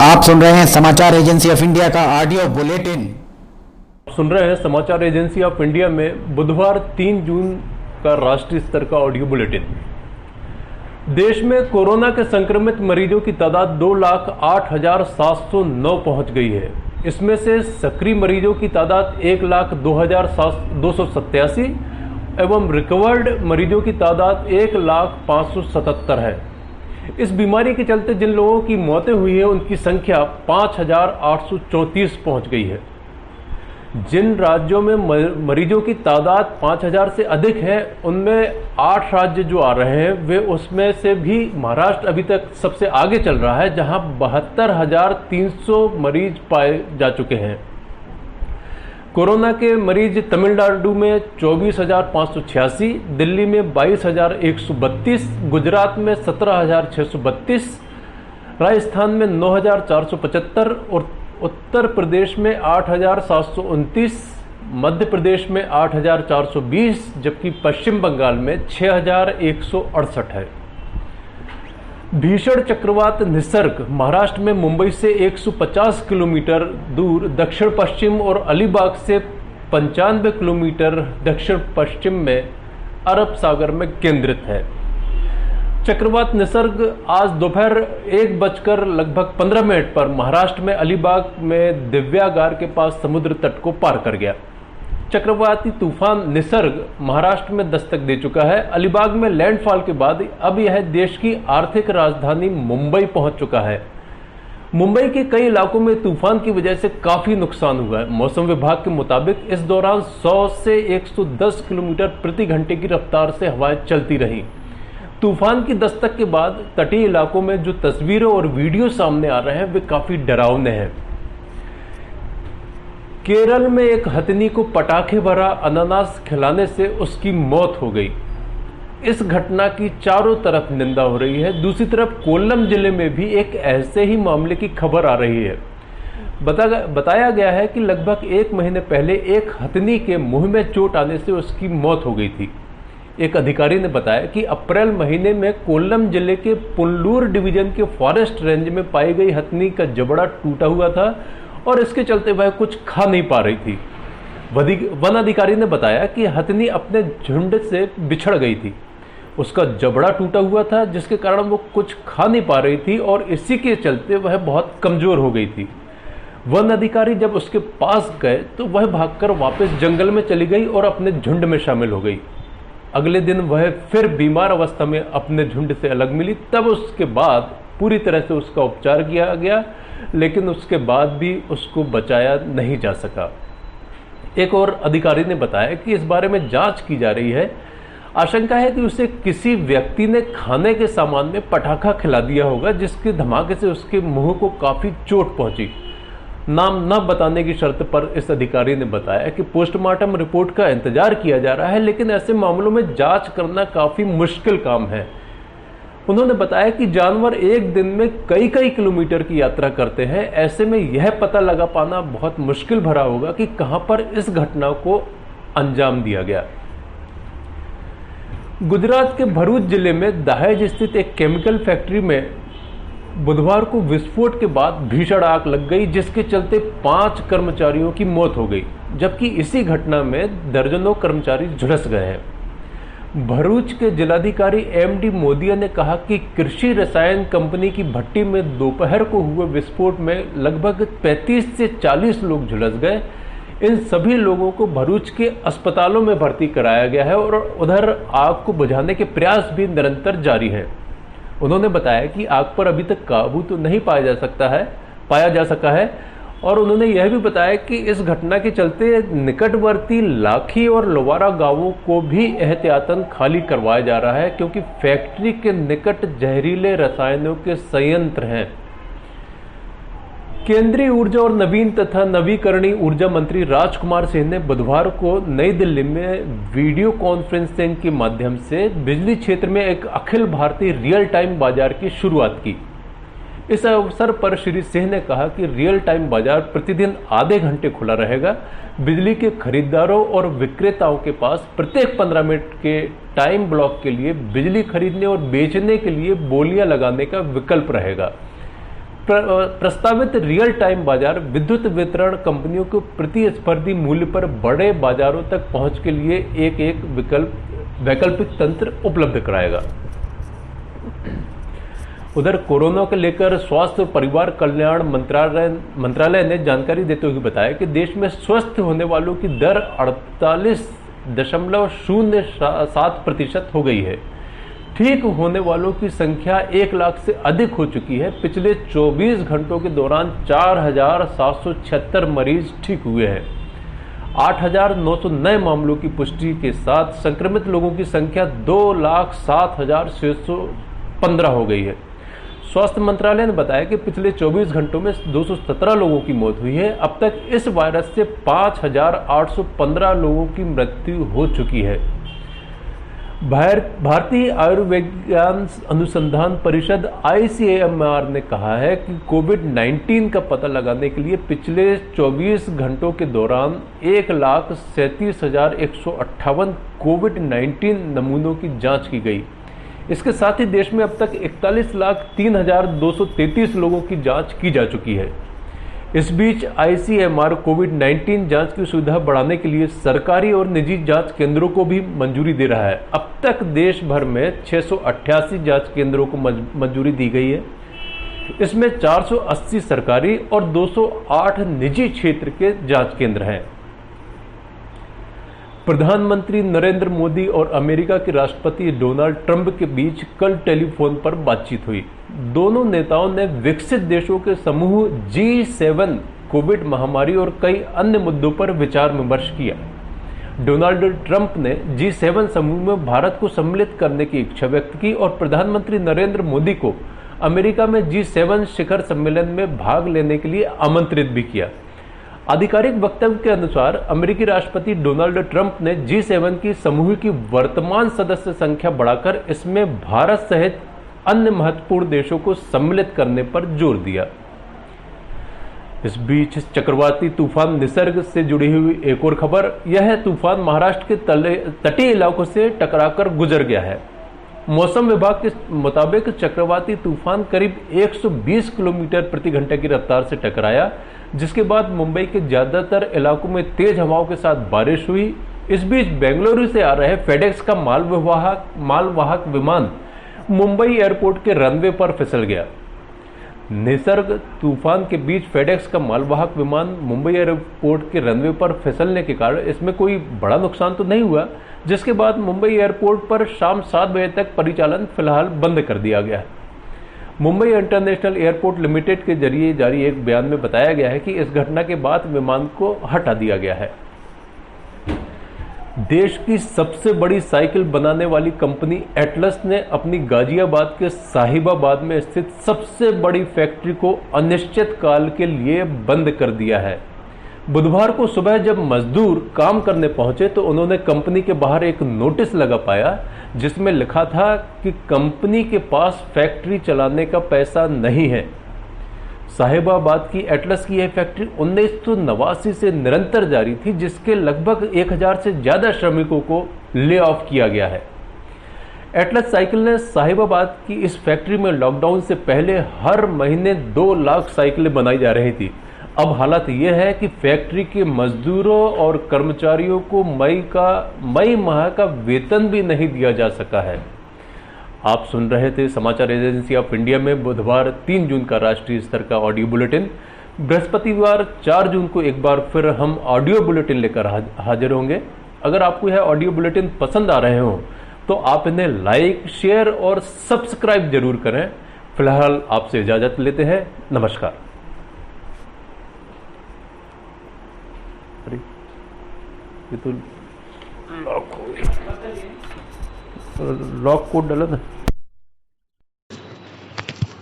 आप सुन रहे हैं समाचार एजेंसी ऑफ इंडिया का ऑडियो बुलेटिन। सुन रहे हैं समाचार एजेंसी ऑफ इंडिया में बुधवार 3 जून का राष्ट्रीय स्तर का ऑडियो बुलेटिन। देश में कोरोना के संक्रमित मरीजों की तादाद 2,08,709 पहुंच गई है। इसमें से सक्रिय मरीजों की तादाद 1,02,287 एवं रिकवर्ड मरीजों की तादाद 1,05,77 है। इस बीमारी के चलते जिन लोगों की मौतें हुई है उनकी संख्या 5,834 पहुंच गई है। जिन राज्यों में मरीजों की तादाद 5,000 से अधिक है उनमें 8 राज्य जो आ रहे हैं वे उसमें से भी महाराष्ट्र अभी तक सबसे आगे चल रहा है, जहां 72,300 मरीज पाए जा चुके हैं। कोरोना के मरीज तमिलनाडु में 24,586, दिल्ली में 22,132, गुजरात में 17,632, राजस्थान में 9,475 और उत्तर प्रदेश में 8,729, मध्य प्रदेश में 8,420 जबकि पश्चिम बंगाल में 6,168 है। भीषण चक्रवात निसर्ग महाराष्ट्र में मुंबई से 150 किलोमीटर दूर दक्षिण पश्चिम और अलीबाग से 95 किलोमीटर दक्षिण पश्चिम में अरब सागर में केंद्रित है। चक्रवात निसर्ग आज दोपहर 1:15 पर महाराष्ट्र में अलीबाग में दिव्यागार के पास समुद्र तट को पार कर गया। चक्रवाती तूफान निसर्ग महाराष्ट्र में दस्तक दे चुका है। अलीबाग में लैंडफॉल के बाद अब यह देश की आर्थिक राजधानी मुंबई पहुंच चुका है। मुंबई के कई इलाकों में तूफान की वजह से काफी नुकसान हुआ है। मौसम विभाग के मुताबिक इस दौरान 100 से 110 किलोमीटर प्रति घंटे की रफ्तार से हवाएं चलती रहीं। तूफान की दस्तक के बाद तटीय इलाकों में जो तस्वीरें और वीडियो सामने आ रहे हैं वे काफी डरावने हैं। केरल में एक हथिनी को पटाखे भरा अनानास खिलाने से उसकी मौत हो गई। इस घटना की चारों तरफ निंदा हो रही है। दूसरी तरफ कोल्लम जिले में भी एक ऐसे ही मामले की खबर आ रही है। बताया गया है कि लगभग 1 महीने पहले एक हथिनी के मुंह में चोट आने से उसकी मौत हो गई थी। एक अधिकारी ने बताया कि अप्रैल महीने में कोल्लम जिले के पुनलूर डिवीजन के फॉरेस्ट रेंज में पाई गई हथिनी का जबड़ा टूटा हुआ था और इसके चलते वह कुछ खा नहीं पा रही थी। वन अधिकारी ने बताया कि हथिनी अपने झुंड से बिछड़ गई थी। उसका जबड़ा टूटा हुआ था जिसके कारण वो कुछ खा नहीं पा रही थी और इसी के चलते वह बहुत कमजोर हो गई थी। वन अधिकारी जब उसके पास गए तो वह भागकर वापस जंगल में चली गई और अपने झुंड में शामिल हो गई। अगले दिन वह फिर बीमार अवस्था में अपने झुंड से अलग मिली। तब उसके बाद पूरी तरह से उसका उपचार किया गया, लेकिन उसके बाद भी उसको बचाया नहीं जा सका। एक और अधिकारी ने बताया कि इस बारे में जांच की जा रही है। आशंका है कि उसे किसी व्यक्ति ने खाने के सामान में पटाखा खिला दिया होगा, जिसके धमाके से उसके मुंह को काफी चोट पहुंची। नाम न बताने की शर्त पर इस अधिकारी ने बताया कि पोस्टमार्टम रिपोर्ट का इंतजार किया जा रहा है, लेकिन ऐसे मामलों में जांच करना काफी मुश्किल काम है। उन्होंने बताया कि जानवर एक दिन में कई किलोमीटर की यात्रा करते हैं। ऐसे में यह पता लगा पाना बहुत मुश्किल भरा होगा कि कहां पर इस घटना को अंजाम दिया गया। गुजरात के भरूच जिले में दहेज स्थित एक केमिकल फैक्ट्री में बुधवार को विस्फोट के बाद भीषण आग लग गई, जिसके चलते 5 कर्मचारियों की मौत हो गई, जबकि इसी घटना में दर्जनों कर्मचारी झुलस गए हैं। भरूच के जिलाधिकारी एमडी मोदिया ने कहा कि कृषि रसायन कंपनी की भट्टी में दोपहर को हुए विस्फोट में लगभग 35 से 40 लोग झुलस गए। इन सभी लोगों को भरूच के अस्पतालों में भर्ती कराया गया है और उधर आग को बुझाने के प्रयास भी निरंतर जारी हैं। उन्होंने बताया कि आग पर अभी तक काबू तो नहीं पाया जा सका है और उन्होंने यह भी बताया कि इस घटना के चलते निकटवर्ती लाखी और लोवारा गांवों को भी एहतियातन खाली करवाया जा रहा है, क्योंकि फैक्ट्री के निकट जहरीले रसायनों के संयंत्र हैं। केंद्रीय ऊर्जा और नवीन तथा नवीकरणीय ऊर्जा मंत्री राजकुमार सिंह ने बुधवार को नई दिल्ली में वीडियो कॉन्फ्रेंसिंग के माध्यम से बिजली क्षेत्र में एक अखिल भारतीय रियल टाइम बाजार की शुरुआत की। इस अवसर पर श्री सिंह ने कहा कि रियल टाइम बाजार प्रतिदिन आधे घंटे खुला रहेगा। बिजली के खरीदारों और विक्रेताओं के पास प्रत्येक 15 मिनट के टाइम ब्लॉक के लिए बिजली खरीदने और बेचने के लिए बोलियां लगाने का विकल्प रहेगा। प्रस्तावित रियल टाइम बाजार विद्युत वितरण कंपनियों को प्रतिस्पर्धी मूल्य पर बड़े बाजारों तक पहुंच के लिए एक वैकल्पिक तंत्र उपलब्ध कराएगा। उधर कोरोना को लेकर स्वास्थ्य और परिवार कल्याण मंत्रालय ने जानकारी देते हुए बताया कि देश में स्वस्थ होने वालों की दर 48.07% हो गई है। ठीक होने वालों की संख्या 1 लाख से अधिक हो चुकी है। पिछले 24 घंटों के दौरान 4,776 मरीज ठीक हुए हैं। 8,900 नए मामलों की पुष्टि के साथ संक्रमित लोगों की संख्या 2,07,615 हो गई है। स्वास्थ्य मंत्रालय ने बताया कि पिछले 24 घंटों में 217 लोगों की मौत हुई है। अब तक इस वायरस से 5,815 लोगों की मृत्यु हो चुकी है। भारतीय आयुर्विज्ञान अनुसंधान परिषद ICMR ने कहा है कि कोविड-19 का पता लगाने के लिए पिछले 24 घंटों के दौरान 1,37,158 कोविड-19 नमूनों की जांच की गई। इसके साथ ही देश में अब तक 41,03,233 लोगों की जांच की जा चुकी है। इस बीच ICMR कोविड-19 जांच की सुविधा बढ़ाने के लिए सरकारी और निजी जांच केंद्रों को भी मंजूरी दे रहा है। अब तक देश भर में 688 जांच केंद्रों को मंजूरी दी गई है। इसमें 480 सरकारी और 208 निजी क्षेत्र के जांच केंद्र हैं। प्रधानमंत्री नरेंद्र मोदी और अमेरिका के राष्ट्रपति डोनाल्ड ट्रंप के बीच कल टेलीफोन पर बातचीत हुई। दोनों नेताओं ने विकसित देशों के समूह G7, कोविड महामारी और कई अन्य मुद्दों पर विचार विमर्श किया। डोनाल्ड ट्रंप ने G7 समूह में भारत को सम्मिलित करने की इच्छा व्यक्त की और प्रधानमंत्री नरेंद्र मोदी को अमेरिका में G7 शिखर सम्मेलन में भाग लेने के लिए आमंत्रित भी किया। आधिकारिक वक्तव्य के अनुसार अमेरिकी राष्ट्रपति डोनाल्ड ट्रंप ने G7 की समूह की वर्तमान सदस्य संख्या बढ़ाकर इसमें भारत सहित अन्य महत्वपूर्ण देशों को सम्मिलित करने पर जोर दिया। इस बीच चक्रवाती तूफान निसर्ग से जुड़ी हुई एक और खबर। यह तूफान महाराष्ट्र के तटीय इलाकों से टकराकर गुजर गया है। मौसम विभाग के मुताबिक चक्रवाती तूफान करीब 120 किलोमीटर प्रति घंटे की रफ्तार से टकराया, जिसके बाद मुंबई के ज्यादातर इलाकों में तेज हवाओं के साथ बारिश हुई। इस बीच बेंगलुरु से आ रहे फेडेक्स का मालवाहक विमान मुंबई एयरपोर्ट के रनवे पर फिसल गया। निसर्ग तूफान के बीच फेडेक्स का मालवाहक विमान मुंबई एयरपोर्ट के रनवे पर फिसलने के कारण इसमें कोई बड़ा नुकसान तो नहीं हुआ, जिसके बाद मुंबई एयरपोर्ट पर शाम 7 बजे तक परिचालन फिलहाल बंद कर दिया गया है। मुंबई इंटरनेशनल एयरपोर्ट लिमिटेड के जरिए जारी एक बयान में बताया गया है कि इस घटना के बाद विमान को हटा दिया गया है। देश की सबसे बड़ी साइकिल बनाने वाली कंपनी एटलस ने अपनी गाजियाबाद के साहिबाबाद में स्थित सबसे बड़ी फैक्ट्री को अनिश्चित काल के लिए बंद कर दिया है। बुधवार को सुबह जब मजदूर काम करने पहुंचे तो उन्होंने कंपनी के बाहर एक नोटिस लगा पाया जिसमें लिखा था कि कंपनी के पास फैक्ट्री चलाने का पैसा नहीं है। साहिबाबाद की एटलस की यह फैक्ट्री 1989 से निरंतर जारी थी, जिसके लगभग 1000 से ज्यादा श्रमिकों को ले ऑफ किया गया है। एटलस साइकिल ने साहिबाबाद की इस फैक्ट्री में लॉकडाउन से पहले हर महीने 2 लाख साइकिलें बनाई जा रही थी। अब हालत यह है कि फैक्ट्री के मजदूरों और कर्मचारियों को मई माह का वेतन भी नहीं दिया जा सका है। आप सुन रहे थे समाचार एजेंसी ऑफ इंडिया में बुधवार 3 जून का राष्ट्रीय स्तर का ऑडियो बुलेटिन। बृहस्पतिवार 4 जून को एक बार फिर हम ऑडियो बुलेटिन लेकर हाजिर होंगे। अगर आपको यह ऑडियो बुलेटिन पसंद आ रहे हो तो आप इन्हें लाइक, शेयर और सब्सक्राइब जरूर करें। फिलहाल आपसे इजाजत लेते हैं। नमस्कार। ये तो लॉक हो गया, लॉक कोड डाला ना।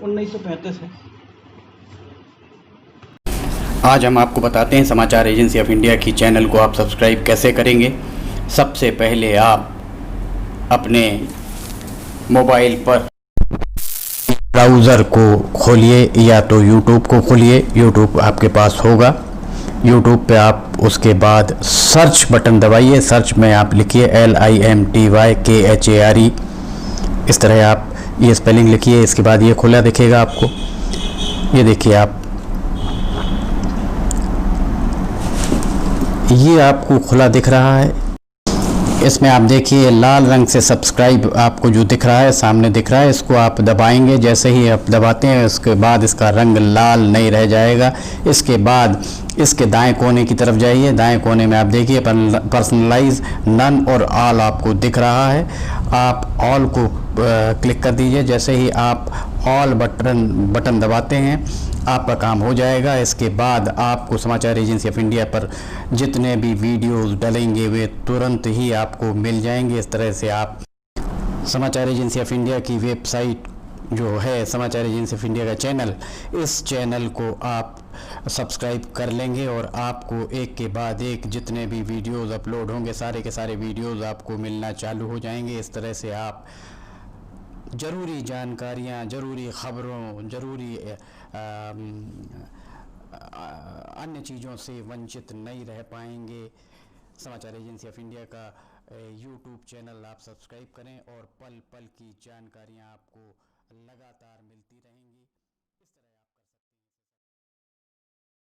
1935 है। आज हम आपको बताते हैं समाचार एजेंसी ऑफ इंडिया की चैनल को आप सब्सक्राइब कैसे करेंगे। सबसे पहले आप अपने मोबाइल पर ब्राउज़र को खोलिए या तो यूट्यूब को खोलिए। यूट्यूब आपके पास होगा। यूट्यूब पे आप उसके बाद सर्च बटन दबाइए। सर्च में आप लिखिए LIMTYKHARE। इस तरह आप ये स्पेलिंग लिखिए। इसके बाद ये खुला दिखेगा आपको। ये देखिए आप, ये आपको खुला दिख रहा है। इसमें आप देखिए लाल रंग से सब्सक्राइब आपको जो दिख रहा है, सामने दिख रहा है, इसको आप दबाएंगे। जैसे ही आप दबाते हैं उसके बाद इसका रंग लाल नहीं रह जाएगा। इसके बाद इसके दाएं कोने की तरफ जाइए। दाएं कोने में आप देखिए पर्सनलाइज, नन और ऑल आपको दिख रहा है। आप ऑल को क्लिक कर दीजिए। जैसे ही आप ऑल बटन दबाते हैं आपका काम हो जाएगा। इसके बाद आपको समाचार एजेंसी ऑफ इंडिया पर जितने भी वीडियोस डलेंगे वे तुरंत ही आपको मिल जाएंगे। इस तरह से आप समाचार एजेंसी ऑफ इंडिया की वेबसाइट जो है, समाचार एजेंसी ऑफ इंडिया का चैनल, इस चैनल को आप सब्सक्राइब कर लेंगे और आपको एक के बाद एक जितने भी वीडियोस अपलोड होंगे सारे के सारे वीडियोस आपको मिलना चालू हो जाएंगे। इस तरह से आप ज़रूरी जानकारियाँ, ज़रूरी ख़बरों, ज़रूरी अन्य चीज़ों से वंचित नहीं रह पाएंगे। समाचार एजेंसी ऑफ इंडिया का यूट्यूब चैनल आप सब्सक्राइब करें और पल पल की जानकारियाँ आपको लगातार मिलती रहेंगी।